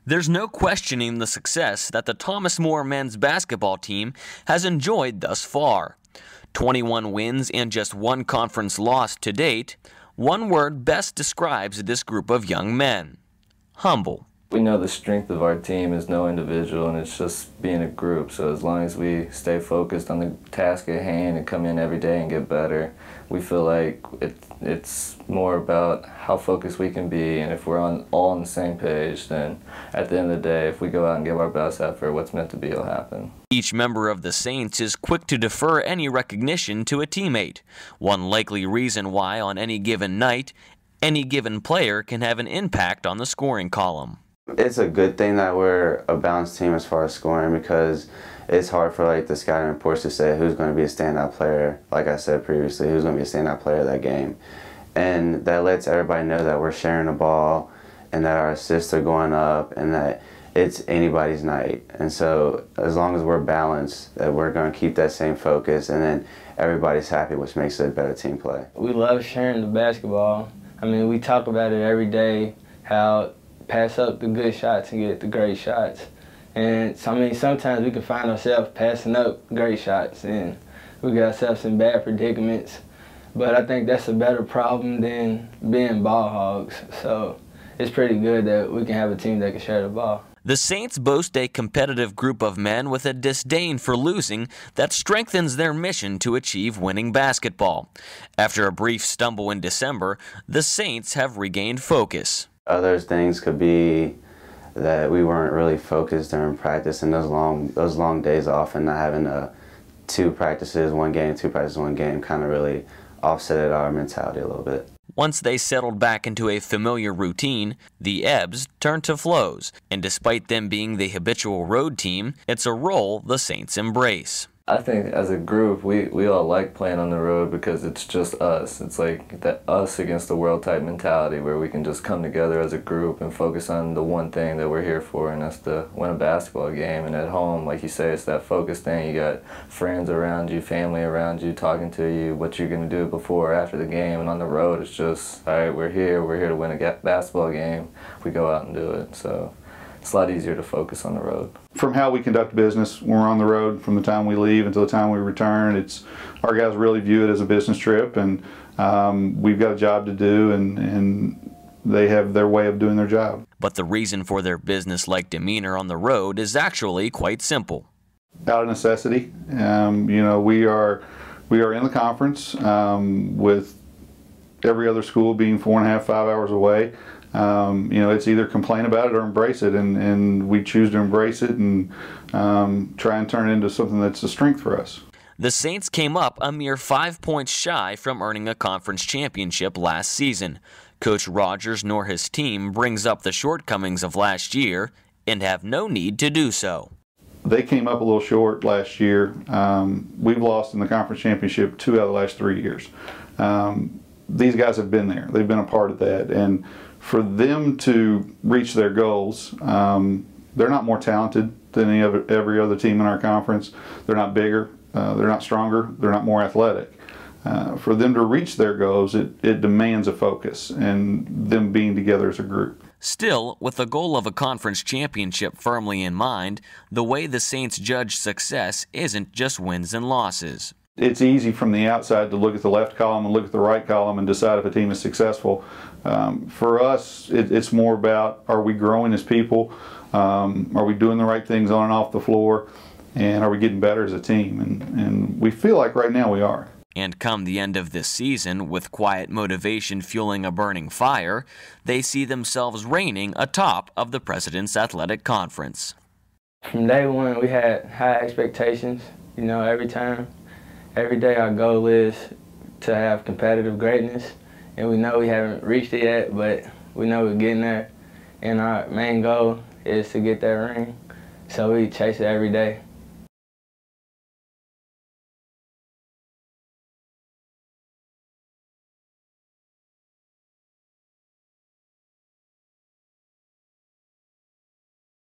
There's no questioning the success that the Thomas More men's basketball team has enjoyed thus far. 21 wins and just one conference loss to date. One word best describes this group of young men: humble. We know the strength of our team is no individual, and it's just being a group. So as long as we stay focused on the task at hand and come in every day and get better, we feel like it's more about how focused we can be. And if we're all on the same page, then at the end of the day, if we go out and give our best effort, what's meant to be will happen. Each member of the Saints is quick to defer any recognition to a teammate. One likely reason why, on any given night, any given player can have an impact on the scoring column. It's a good thing that we're a balanced team as far as scoring, because it's hard for the scouting reports to say who's going to be a standout player, like I said previously, who's going to be a standout player of that game. And that lets everybody know that we're sharing the ball and that our assists are going up and that it's anybody's night. And so as long as we're balanced, that we're going to keep that same focus, and then everybody's happy, which makes it a better team play. We love sharing the basketball. I mean, we talk about it every day, how pass up the good shots and get the great shots. And so, I mean, sometimes we can find ourselves passing up great shots and we get ourselves in bad predicaments. But I think that's a better problem than being ball hogs. So it's pretty good that we can have a team that can share the ball. The Saints boast a competitive group of men with a disdain for losing that strengthens their mission to achieve winning basketball. After a brief stumble in December, the Saints have regained focus. Other things could be that we weren't really focused during practice, and those long days off and not having 2 practices, 1 game, 2 practices, 1 game kind of really offset our mentality a little bit. Once they settled back into a familiar routine, the ebbs turned to flows, and despite them being the habitual road team, it's a role the Saints embrace. I think as a group, we all like playing on the road because it's just us. It's like that us against the world type mentality where we can just come together as a group and focus on the one thing that we're here for, and that's to win a basketball game. And at home, like you say, it's that focus thing. You got friends around you, family around you, talking to you, what you're going to do before or after the game. And on the road, it's just, all right, we're here to win a basketball game. We go out and do it. So it's a lot easier to focus on the road. From how we conduct business, when we're on the road, from the time we leave until the time we return, our guys really view it as a business trip, and we've got a job to do, and they have their way of doing their job. But the reason for their business-like demeanor on the road is actually quite simple. Out of necessity. We are in the conference with every other school being 4.5, 5 hours away. It's either complain about it or embrace it, and we choose to embrace it and try and turn it into something that's a strength for us. The Saints came up a mere 5 points shy from earning a conference championship last season. Coach Rogers nor his team brings up the shortcomings of last year and have no need to do so. They came up a little short last year. We've lost in the conference championship 2 out of the last 3 years. These guys have been there. They've been a part of that. And for them to reach their goals, they're not more talented than every other team in our conference. They're not bigger. They're not stronger. They're not more athletic. For them to reach their goals, it demands a focus and them being together as a group. Still, with the goal of a conference championship firmly in mind, the way the Saints judge success isn't just wins and losses. It's easy from the outside to look at the left column and look at the right column and decide if a team is successful. For us, it's more about, are we growing as people? Are we doing the right things on and off the floor? And are we getting better as a team? And we feel like right now we are. And come the end of this season, with quiet motivation fueling a burning fire, they see themselves reigning atop of the President's Athletic Conference. From day one, we had high expectations, every time. Every day our goal is to have competitive greatness, and we know we haven't reached it yet, but we know we're getting there. And our main goal is to get that ring, so we chase it every day.